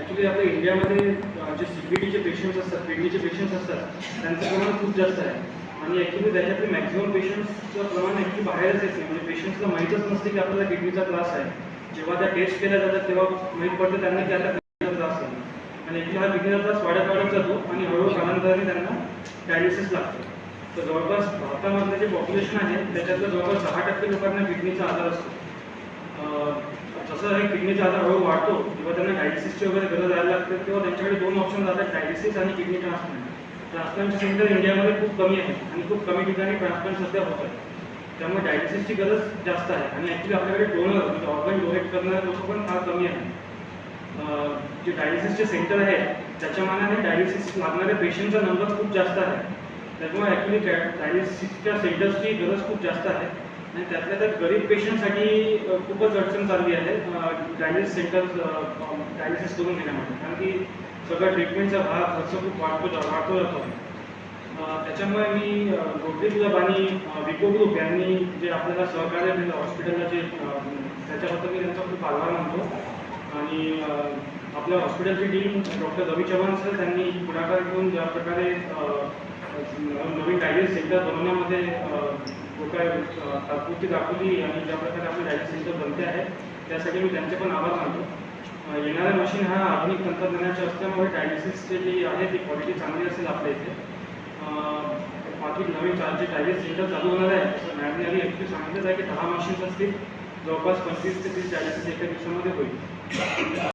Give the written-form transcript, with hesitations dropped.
Actually आपल्या इंडियामध्ये जे CKD पेशंट्स असतात, किडनीचे पेशंट्स असतात, त्यांचं प्रमाण खूप जास्त आहे. आणि ॲक्च्युली त्याच्यातले मॅक्झिमम पेशंट्सचं प्रमाण ॲक्च्युली बाहेरच येत नाही. म्हणजे पेशंट्सला माहीतच नसते की आपल्याला किडनीचा त्रास आहे. जेव्हा त्या टेस्ट केल्या जातात तेव्हा माहीत पडतं त्यांना की आता किडनीचा त्रास आहे. आणि ॲक्च्युली हा किडनीचा त्रास वाढत जातो आणि हळूहळू कालांतराने त्यांना डायलिसिस लागतो. तर जवळपास भारतामधलं जे पॉप्युलेशन आहे त्याच्यातलं जवळपास 10% लोकांना किडनीचा आजार असतो. जसं हे किडनीचा आजार हळूहळू वाढतो किंवा त्यांना डायलिसिसची वगैरे गरज यायला लागते तेव्हा त्यांच्याकडे 2 ऑप्शन जातात, डायलिसिस आणि किडनी ट्रान्सप्लांट. ट्रान्सप्लांटचे सेंटर इंडियामध्ये खूप कमी आहे आणि खूप कमी ठिकाणी ट्रान्सप्लांट सध्या होत आहे. त्यामुळे डायलिसिसची गरज जास्त आहे आणि ॲक्च्युली आपल्याकडे डोनर म्हणजे ऑर्गन डोनेट करणारे लोक पण फार कमी आहेत. जे डायलिसिसचे सेंटर आहे त्याच्या मानाने डायलिसिस लागणाऱ्या पेशंटचा नंबर खूप जास्त आहे. त्यामुळे ॲक्च्युली डायलिसिसच्या सेंटर्सची गरज खूप जास्त आहे आणि त्यातल्या त्यात गरीब पेशंटसाठी खूपच अडचण चालली आहे डायलिसिस सेंटर्स डायलिसिस करून घेण्यामध्ये. कारण की सगळं ट्रीटमेंटचा भाग खर्च खूप वाढतो जातो. त्याच्यामुळे मी रोटरी क्लब आणि विको ग्रुप यांनी जे आपल्याला सहकार्य दिलं हॉस्पिटलला जे त्याच्याबद्दल मी त्यांचा खूप आभार मानतो. आणि आपल्या हॉस्पिटलची टीम डॉक्टर रवी चव्हाण सर त्यांनी पुढाकार घेऊन ज्या प्रकारे नवीन डायलिसिस सेंटर बनवण्यामध्ये तात्पुरती दाखवली आणि ज्या प्रकारे आपले डायलिसिस सेंटर बनते आहे त्यासाठी मी त्यांचे पण आभार मानतो. येणाऱ्या मशीन हा आधुनिक तंत्रज्ञानाचे असल्यामुळे डायलिसिसचे जे आहे ती क्वालिटी चांगली असेल आपल्या इथे. बाकी नवीन जे डायलिसिस सेंटर चालू होणार आहे तसं मॅडमने आधी ॲक्च्युली सांगितलंच आहे की 10 मशीन्स असतील, जवळपास 25 ते 30 डायलिसिस एका दिवसामध्ये होईल.